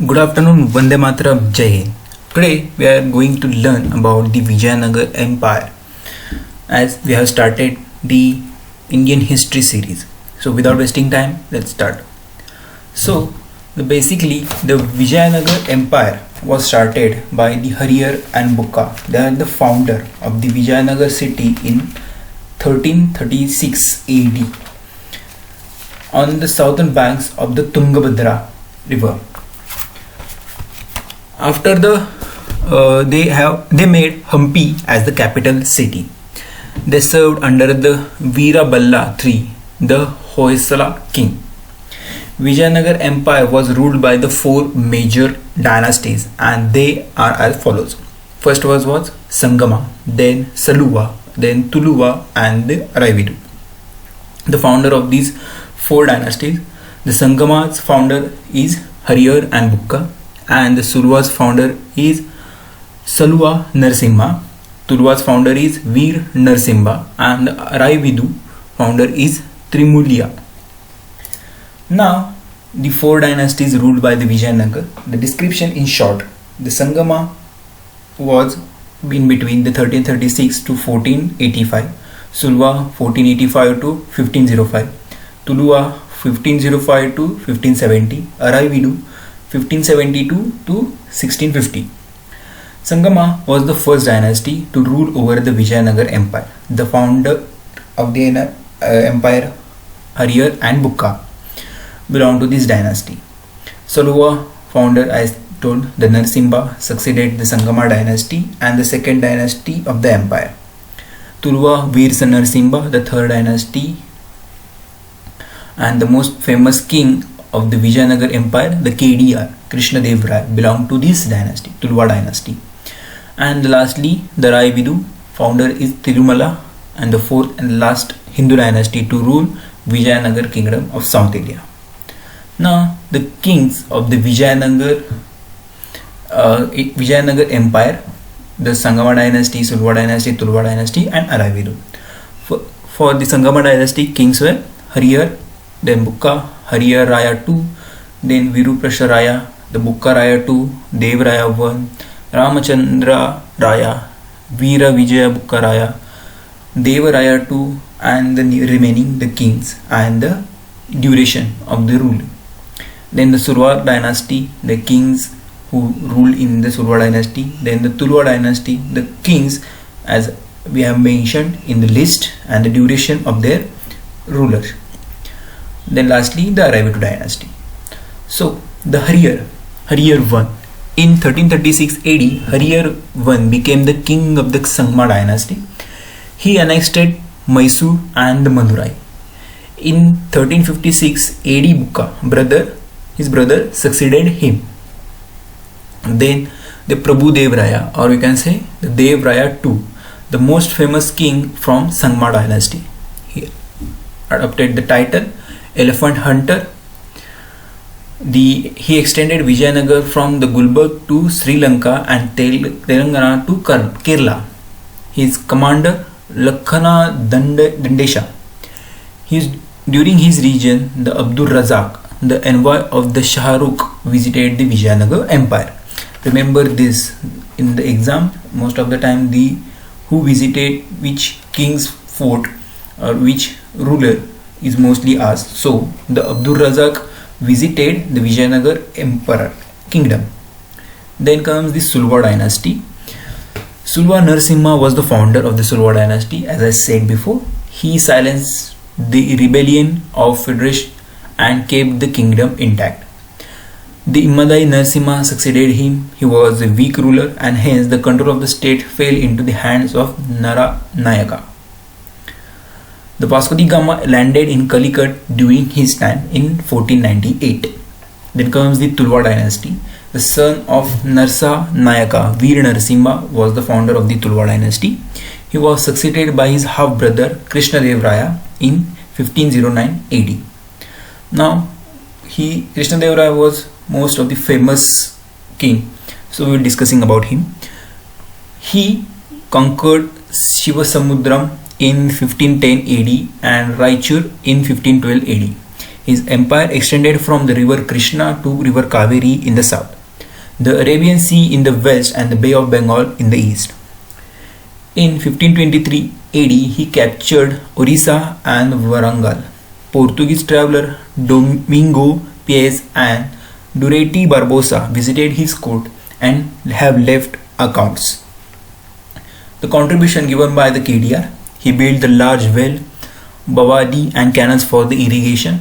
Good afternoon, Vande Mataram, Jai Hind. Today we are going to learn about the Vijayanagar Empire as we have started the Indian history series. So without wasting time, let's start. Basically the Vijayanagar Empire was started by the Harari and Bukka. They are the founder of the Vijayanagar city in 1336 AD on the southern banks of the Tungabhadra river. After they made Hampi as the capital city. They served under the Veeraballa III, the Hoysala king. Vijayanagar Empire was ruled by the four major dynasties, and they are as follows. First was Sangama, then Saluva, then Tuluva, and the Araividu. The founder of these four dynasties, the Sangama's founder is Harari and Bukka, and the Suluva's founder is Saluva Narsimha. Tuluva's founder is Veer Narsimha, and the Araividu founder is Trimulya. Now, the four dynasties ruled by the Vijayanagar. The description in short: the Sangama was in between the 1336 to 1485, Suluva 1485 to 1505, Tuluva 1505 to 1570, Araividu 1572 to 1650. Sangama was the first dynasty to rule over the Vijayanagar Empire. The founder of the empire, Harari and Bukka, belonged to this dynasty. Saluva founder, as told, the Narsimha succeeded the Sangama dynasty and the second dynasty of the empire. Tuluva Veer Narsimha, the third dynasty, and the most famous king of the Vijayanagar Empire, the KDR, Krishna Devaraya, belonged to this dynasty, Tuluva dynasty. And lastly, the Araividu founder is Tirumala, and the fourth and last Hindu dynasty to rule Vijayanagar kingdom of South India. Now, the kings of the Vijayanagar Empire, the Sangama dynasty, Suluva dynasty, Tuluva dynasty, and Araividu. For the Sangama dynasty, kings were Harari, then Bukka, Harari Raya II, then Viruprasha Raya, the Bukka Raya II, Devaraya I, Ramachandra Raya, Veera Vijaya Bukka Raya, Devaraya II, and the remaining the kings and the duration of the rule. Then the Suluva dynasty, the kings who ruled in the Suluva dynasty. Then the Tuluva dynasty, the kings as we have mentioned in the list and the duration of their rulers. Then lastly, the Araividu dynasty. So the Harari I. In 1336 AD, Harari I became the king of the Sangama dynasty. He annexed Mysore and Madurai. In 1356 AD, Bukka, his brother, succeeded him. Then the Prabhu Devaraya, or we can say the Devaraya II, the most famous king from Sangama dynasty. He adopted the title Elephant Hunter. He extended Vijayanagar from the Gulbarga to Sri Lanka and Telangana to Kerala. His commander Lakhana Dandesha. During his region, the Abdul Razak, the envoy of the Shah Rukh, visited the Vijayanagar Empire. Remember this in the exam. Most of the time, who visited which king's fort or which ruler is mostly asked. So the Abdul Razak visited the Vijayanagar Emperor kingdom. Then comes the Suluva dynasty. Suluva Narsimha was the founder of the Suluva dynasty. As I said before, he silenced the rebellion of Federation and kept the kingdom intact. The Imadai Narsimha succeeded him. He was a weak ruler, and hence the control of the state fell into the hands of Naranayaka. The Vasco da Gama landed in Calicut during his time in 1498. Then comes the Tuluva dynasty. The son of Narsa Nayaka, Veer Narsimha, was the founder of the Tuluva dynasty. He was succeeded by his half-brother Krishna Devaraya in 1509 AD. Now, Krishna Devaraya was most of the famous king. So we were discussing about him. He conquered Shivasamudram in 1510 AD and Raichur in 1512 AD. His empire extended from the river Krishna to river Kaveri in the south. the Arabian Sea in the west and the Bay of Bengal in the east. In 1523 AD, he captured Orissa and Varangal. Portuguese traveller Domingo Paes and Durati Barbosa visited his court and have left accounts. The contribution given by the KDR: he built the large well, bawadi and canals for the irrigation.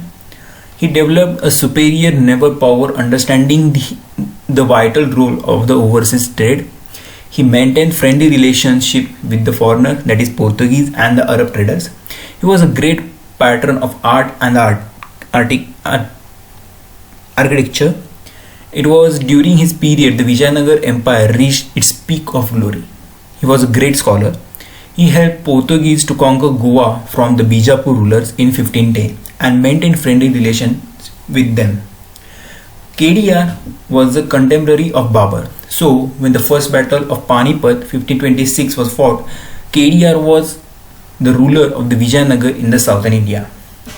He developed a superior naval power, understanding the vital role of the overseas trade. He maintained friendly relationship with the foreigner, that is Portuguese and the Arab traders. He was a great patron of art and architecture. It was during his period the Vijayanagar Empire reached its peak of glory. He was a great scholar. He helped Portuguese to conquer Goa from the Bijapur rulers in 1510 and maintained friendly relations with them. KDR was a contemporary of Babur. So, when the first battle of Panipat 1526 was fought, KDR was the ruler of the Vijayanagar in the southern India.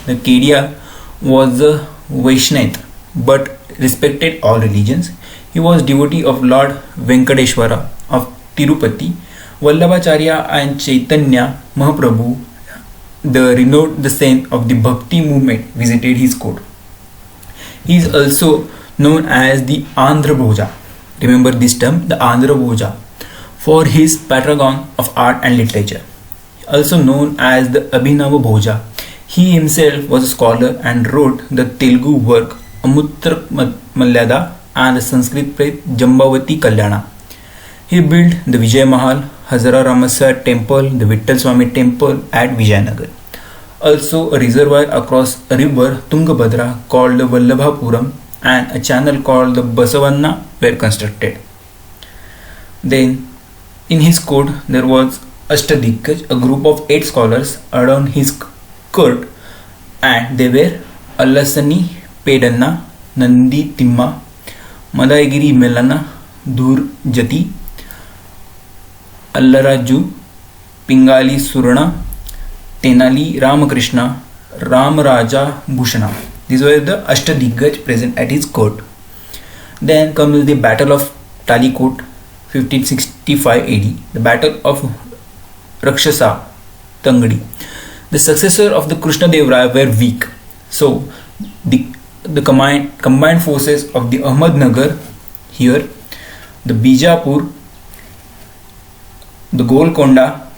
The KDR was a Vaishnava but respected all religions. He was devotee of Lord Venkateshwara of Tirupati. Vallabhacharya and Chaitanya Mahaprabhu, the renowned saint of the Bhakti movement, visited his court. He is also known as the Andhra Bhoja. Remember this term, the Andhra Bhoja, for his patron of art and literature. Also known as the Abhinava Bhoja. He himself was a scholar and wrote the Telugu work Amutra Malyada and the Sanskrit play Jambavati Kalyana. He built the Vijay Mahal, Hazara Ramasa temple, the Vittal Swami temple at Vijayanagar. Also a reservoir across a river Tungabhadra called the Vallabhapuram and a channel called the Basavanna were constructed. Then in his court there was Ashtadiggaj, a group of 8 scholars around his court, and they were Allasani Pedanna, Nandi Timma, Madayagiri Melana, Durjati, Allaraju, Pingali Surana, Tenali Ramakrishna, Ramaraja Bhushana. These were the Ashtadiggaj present at his court. Then comes the Battle of Talikot 1565 AD, the Battle of Rakshasa Tangadi. The successor of the Krishna Devaraya were weak. So the combined forces of the Ahmednagar here, the Bijapur, the Golconda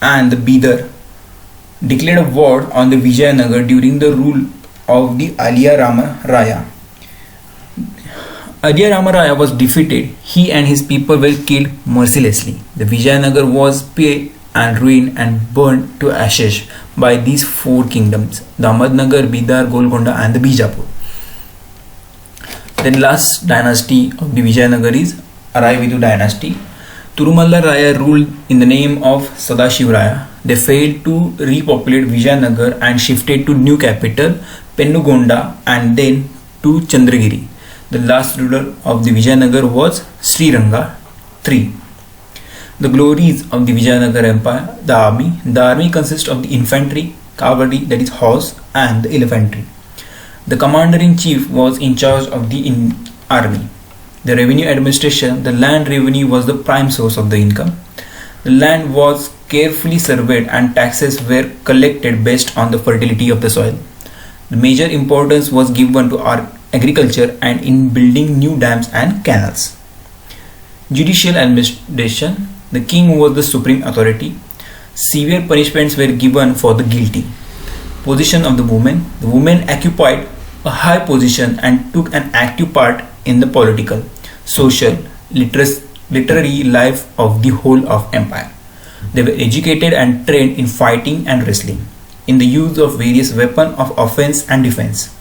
and the Bidar declared a war on the Vijayanagar during the rule of the Aliya Rama Raya. Aliya Rama Raya was defeated. He and his people were killed mercilessly. The Vijayanagar was pillaged and ruined and burned to ashes by these 4 kingdoms, the Ahmednagar, Bidar, Golconda and the Bijapur. Then last dynasty of the Vijayanagar is Araividu dynasty. Turumalla Raya ruled in the name of Sadashiv Raya. They failed to repopulate Vijayanagar and shifted to new capital Pennugonda and then to Chandragiri. The last ruler of the Vijayanagar was Sriranga III. The glories of the Vijayanagar Empire: the army. The army consists of the infantry, cavalry, that is horse, and the elephantry. The commander-in-chief was in charge of the army. The revenue administration: the land revenue was the prime source of the income. The land was carefully surveyed and taxes were collected based on the fertility of the soil. The major importance was given to agriculture and in building new dams and canals. Judicial administration: the king was the supreme authority. Severe punishments were given for the guilty. Position of the women: the women occupied a high position and took an active part in the political, social, literary life of the whole of empire. They were educated and trained in fighting and wrestling, in the use of various weapons of offense and defense,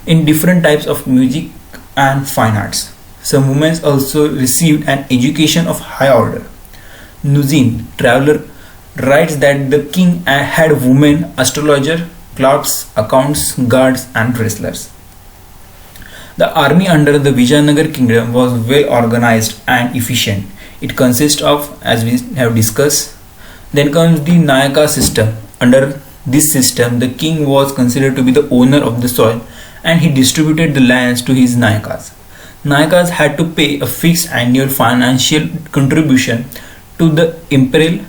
in different types of music and fine arts. Some women also received an education of high order. Nuzin, traveler, writes that the king had women astrologer, clerks, accounts, guards and wrestlers. The army under the Vijayanagar kingdom was well organized and efficient. It consists of, as we have discussed, then comes the Nayaka system. Under this system, the king was considered to be the owner of the soil and he distributed the lands to his Nayakas. Nayakas had to pay a fixed annual financial contribution to the imperial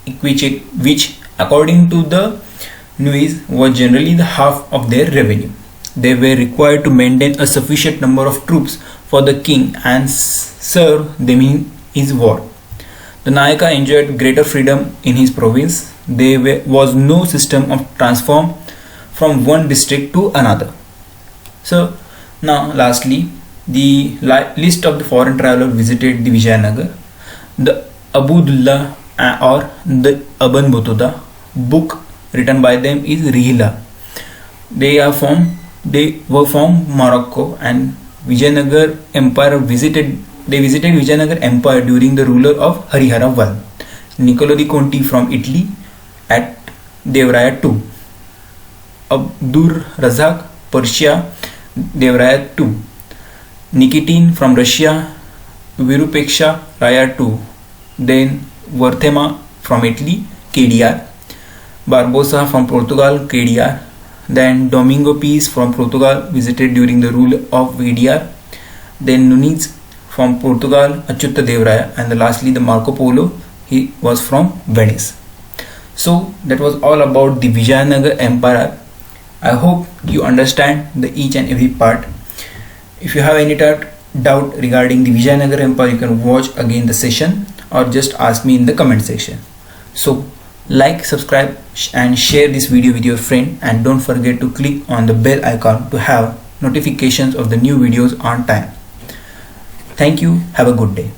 exchequer, which according to the Nuis was generally the half of their revenue. They were required to maintain a sufficient number of troops for the king and serve them in his war. The Nayaka enjoyed greater freedom in his province. There was no system of transform from one district to another. So now lastly, the list of the foreign travelers visited the Vijayanagar. The Abdullah or the Aban Butuda book written by them is Rihla. They were from Morocco, and Vijayanagar Empire visited Vijayanagar Empire during the ruler of Harihara I, Niccolo di Conti from Italy at Devaraya II, Abdur Razak Persia Devaraya II, Nikitin from Russia Virupeksha Raya II, then Werthema from Italy KDR, Barbosa from Portugal KDR, then Domingo Peace from Portugal visited during the rule of VDR, then Nunez from Portugal Achyuta Devaraya, and lastly the Marco Polo, he was from Venice. So that was all about the Vijayanagar Empire. I hope you understand the each and every part. If you have any doubt regarding the Vijayanagar Empire, you can watch again the session or just ask me in the comment section. So like, subscribe and share this video with your friend, and don't forget to click on the bell icon to have notifications of the new videos on time. Thank you. Have a good day.